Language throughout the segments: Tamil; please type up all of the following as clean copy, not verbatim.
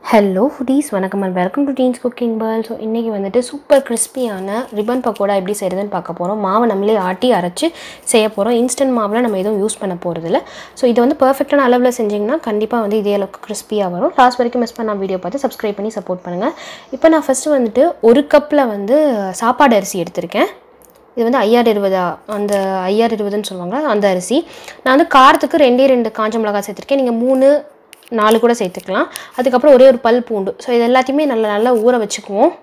Hello foodies, வணக்கம் and welcome to Teens Cooking World. So இன்னைக்கு வந்துட்டு சூப்பர் கிறிஸ்பியான ரிப்பன் பக்கோடா எப்படி செய்யறதுன்னு பார்க்க போறோம். மாவை நம்மளே ஆட்டி அரைச்சு செய்ய போறோம். இன்ஸ்டன்ட் மாவுல நம்ம எதுவும் யூஸ் பண்ண போறது இல்ல. சோ இது வந்து பெர்ஃபெக்ட்டான அளவுல செஞ்சீங்கன்னா கண்டிப்பா வந்து இதே அளவுக்கு கிறிஸ்பியா வரும். லாஸ்ட் வரைக்கும் மிஸ் பண்ணாம வீடியோ பார்த்து Subscribe பண்ணி சப்போர்ட் பண்ணுங்க. இப்போ நான் ஃபர்ஸ்ட் வந்துட்டு 1 கப்ல வந்து சாப்பாடு அரிசி எடுத்துர்க்கேன். இது வந்து IR20 அந்த IR20ன்னு சொல்வாங்க அந்த அரிசி. நான் வந்து காரத்துக்கு 2 காஞ்ச மிளகாய் சேர்த்திருக்கேன். நீங்க 3 4 கூட சேர்த்துக்கலாம். அதுக்கு அப்புறம் ஒரே ஒரு பல் பூண்டு. சோ இது எல்லாத்தையுமே நல்லா ஊற வச்சுக்குவோம்.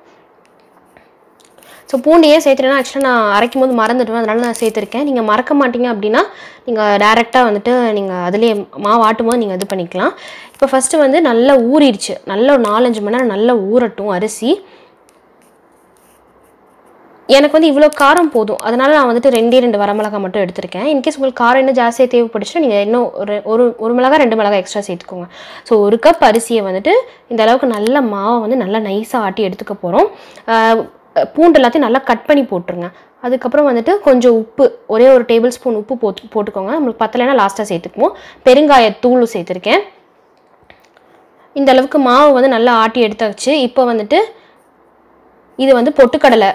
சோ பூண்டு ஏன் சேர்த்தறேன்னா एक्चुअली நான் அரைக்கும்போது மறந்துடுவேன். அதனால நான் சேர்த்திருக்கேன். நீங்க மறக்க மாட்டீங்க அப்படினா நீங்க டைரக்ட்டா வந்துட்டு நீங்க அதிலே மாவு ஆட்டும்போது நீங்க இது பண்ணிக்கலாம். இப்போ ஃபர்ஸ்ட் வந்து நல்லா ஊறிடுச்சு. நல்ல ஒரு 4-5 மணி நேரம் நல்லா ஊறட்டும் அரிசி. எனக்கு வந்து இவ்ளோ காரம் போதும். அதனால நான் வந்துட்டு 2 வரமிளகாய் மட்டும் எடுத்துர்க்கேன். இன் கேஸ் உங்களுக்கு காரம் இன்னும் ஜாஸ்தியா தேவைப்படுச்சுனா நீங்க இன்னும் ஒரு மிளகாய் 2 மிளகாய் எக்ஸ்ட்ரா சேர்த்துக்கோங்க. சோ 1 கப் அரிசியை வந்துட்டு இந்த அளவுக்கு நல்ல மாவை வந்து நல்லா நைஸா ஆட்டி எடுத்துக்க போறோம். பூண்டு எல்லாத்தையும் நல்லா கட் பண்ணி போட்டுருங்க. அதுக்கு அப்புறம் வந்துட்டு கொஞ்சம் உப்பு ஒரே ஒரு டேபிள்ஸ்பூன் உப்பு போட்டுக்கோங்க. நமக்கு பத்தலைனா லாஸ்டா சேர்த்துக்குவோம். பெருங்காய தூள் சேர்த்திருக்கேன். இந்த அளவுக்கு மாவு வந்து நல்லா ஆட்டி எடுத்தாச்சு. இப்போ வந்துட்டு இது வந்து பொட்டுக்கடலை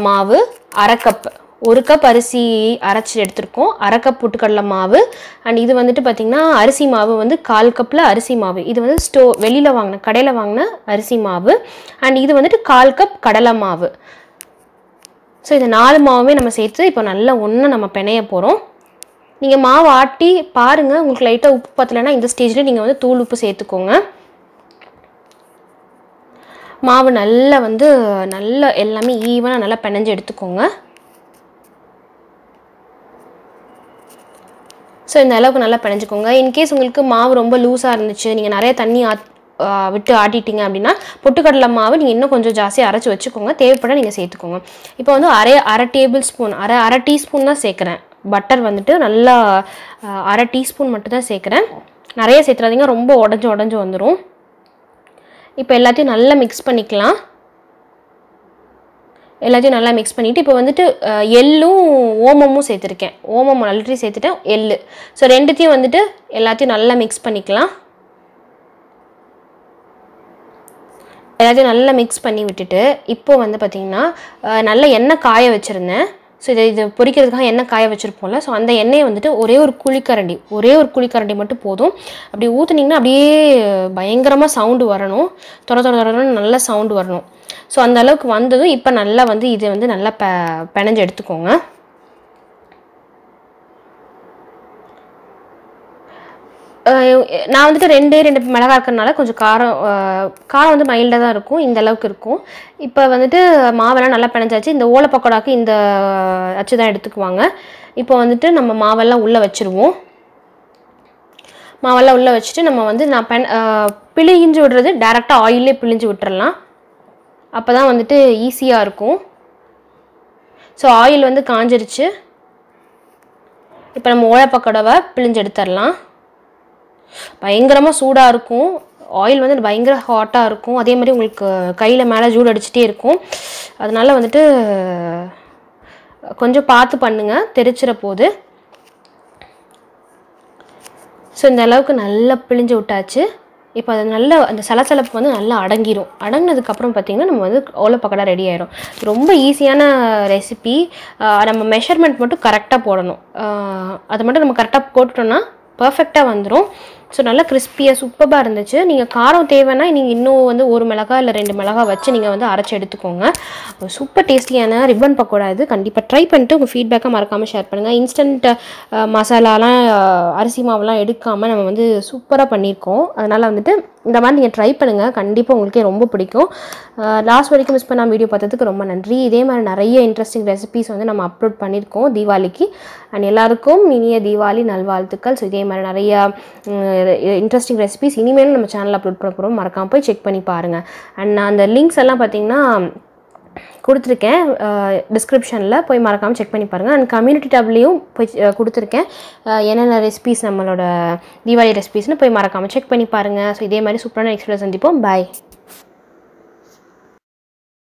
மாவு 1/2 கப் 1 கப் அரிசி அரைச்சு எடுத்துர்க்கோம். 1/2 கப் பொட்டுக்கடலை மாவு அண்ட் இது வந்துட்டு பாத்தீங்கன்னா அரிசி மாவு வந்து 1/4 கப்ல அரிசி மாவு. இது வந்து வெளியில வாங்குன கடையில வாங்குன அரிசி மாவு அண்ட் இது வந்துட்டு 1/4 கப் கடலை மாவு. சோ இந்த 4 மாவுமே நம்ம சேர்த்து இப்போ நல்லா ஒண்ணா நம்ம பிணைய போறோம். நீங்க மாவு ஆட்டி பாருங்க. உங்களுக்கு லைட்டா உப்பு பத்தலனா இந்த ஸ்டேஜ்ல நீங்க வந்து தூள் உப்பு சேர்த்துக்கோங்க. மாவு நல்லா வந்து நல்லா எல்லாமே ஈவனா நல்லா பிணைஞ்சு எடுத்துக்கோங்க. சோ இந்த அளவுக்கு நல்லா பிணைஞ்சுக்கோங்க. இன் கேஸ் உங்களுக்கு மாவு ரொம்ப லூசா இருந்துச்சு நீங்க நிறைய தண்ணி விட்டு ஆட்டிட்டீங்க அப்படினா பொட்டுக்கடலை மாவு நீங்க இன்னும் கொஞ்சம் ஜாஸ்தி அரைச்சு வச்சுக்கோங்க. தேவைப்பட நீங்க சேர்த்துக்கோங்க. இப்போ வந்து அரை டேபிள்ஸ்பூன் அரை டீஸ்பூன் தான் சேர்க்கறேன். பட்டர் வந்துட்டு நல்லா அரை டீஸ்பூன் மட்டும் தான் சேர்க்கறேன். நிறைய சேர்த்துறாதீங்க ரொம்ப உடைஞ்சு வந்துரும். இப்போ எல்லாத்தையும் நல்லா mix பண்ணிக்கலாம். எல்லாத்தையும் நல்லா mix பண்ணிட்டு இப்போ வந்துட்டு எள்ளும் ஓமமும் சேர்த்திருக்கேன். ஓமம் ஆல்ரெடி சேர்த்துட்டேன். எள்ளு. சோ ரெண்டுத்தையும் வந்துட்டு எல்லாத்தையும் நல்லா mix பண்ணிக்கலாம். எல்லாத்தையும் நல்லா mix பண்ணி விட்டுட்டு இப்போ வந்து பாத்தீங்கன்னா நல்ல எண்ணெய் காய வச்சிருந்தேன். சோ இது பொரிக்கிறதுக்காக எண்ணெய் காய வச்சிருப்போம்ல. சோ அந்த எண்ணெயை வந்துட்டு ஒரே ஒரு குழிக்கரண்டி மட்டும் போதும். அப்படி ஊத்துனீங்கன்னா அப்படியே பயங்கரமா சவுண்ட் வரணும். தொர நல்ல சவுண்ட் வரணும். சோ அந்த அளவுக்கு வந்ததும் இப்போ நல்லா வந்து இது வந்து நல்லா பிணைஞ்சு எடுத்துக்கோங்க. நான் வந்துட்டு 2 மிளகாய் இருக்கறனால கொஞ்சம் காரம் வந்து மைல்டா தான் இருக்கும். இந்த அளவுக்கு இருக்கும். இப்போ வந்துட்டு மாவெல்லாம் நல்லா பிணைஞ்சாச்சு. இந்த ஓலை பக்கோடாக்கு இந்த அச்சு தான் எடுத்துக்குவாங்க. இப்போ வந்துட்டு நம்ம மாவெல்லாம் உள்ள வச்சிருவோம். மாவெல்லாம் உள்ள வச்சிட்டு நம்ம வந்து நான் பிழிஞ்சு விடுறது டைரக்ட்டா ஆயிலே பிழிஞ்சு விட்டுறலாம். அப்பதான் வந்துட்டு ஈஸியா இருக்கும். சோ ஆயில் வந்து காஞ்சிருச்சு. இப்போ நம்ம ஓலை பக்கோடாவை பிழிஞ்சு எடுத்துறலாம். பயங்கரமா சூடா இருக்கும். ஆயில் வந்து பயங்கர ஹாட்டா இருக்கும். அதே மாதிரி உங்களுக்கு கையில மேல சூடு அடிச்சிட்டே இருக்கும். அதனால வந்துட்டு கொஞ்சம் பார்த்து பண்ணுங்க. தெரிச்சிர போகுது. சோ இந்த அளவுக்கு நல்லா பிழிஞ்சு விட்டாச்சு. இப்போ அது நல்ல அந்த சலசலப்பு வந்து நல்லா அடங்கிரும். அடங்கினதுக்கு அப்புறம் பாத்தீங்கன்னா நம்ம வந்து ஓலை பக்கோடா ரெடி ஆயிடும். ரொம்ப ஈஸியான ரெசிபி. நம்ம மெஷர்மென்ட் மட்டும் கரெக்ட்டா போடணும். அது மட்டும் நம்ம கரெக்ட்டா போட்டுட்டோம்னா பெர்ஃபெக்ட்டா வந்துரும். சோ நல்ல கிறிஸ்பியா சூப்பரா இருந்துச்சு. நீங்க காரம் தேவைனா நீங்க இன்னும் வந்து 1 மிளகாய் இல்ல 2 மிளகாய் வச்சு நீங்க வந்து அரைச்சு எடுத்துக்கோங்க. சூப்பர் டேஸ்டியான ரிப்பன் பக்கோடா இது. கண்டிப்பா ட்ரை பண்ணிட்டு உங்க ஃபீட்பேக்கை மறக்காம ஷேர் பண்ணுங்க. இன்ஸ்டன்ட் மசாலாலாம் அரிசி மாவுலாம் எடுக்காம நம்ம வந்து சூப்பரா பண்ணிருக்கோம். அதனால வந்துட்டு இந்த மாதிரி நீங்க ட்ரை பண்ணுங்க. கண்டிப்பா உங்களுக்கு ரொம்ப பிடிக்கும். லாஸ்ட் வரைக்கும் மிஸ் பண்ணாம வீடியோ பார்த்ததுக்கு ரொம்ப நன்றி. இதே மாதிரி நிறைய இன்ட்ரஸ்டிங் ரெசிபீஸ் வந்து நம்ம அப்லோட் பண்ணிருக்கோம் தீபாவளிக்கு. அண்ட் எல்லாருக்கும் இனிய தீபாவளி நல்வாழ்த்துக்கள். சோ இதே மாதிரி நிறைய இன்ட்ரஸ்டிங் ரெசிபீஸ் இனிமேலும் நம்ம சேனல்ல அப்லோட் பண்ண போறோம். மறக்காம போய் செக் பண்ணி பாருங்க. அண்ட் நான் அந்த லிங்க்ஸ் எல்லாம் பாத்தீங்கன்னா கொடுத்துருக்கேன் டிஸ்கிரிப்ஷன்ல போய் மறக்காம செக் பண்ணி பாருங்க. அண்ட் கம்யூனிட்டி டேப்லயும் போய் கொடுத்துருக்கேன். என்னென்ன ரெசிபீஸ் நம்மளோட தீபாவளி ரெசிபீஸ்னு போய் மறக்காம செக் பண்ணி பாருங்க. ஸோ இதே மாதிரி சூப்பரான எக்ஸ்பீரியன்ஸ் சந்திப்போம். பாய்.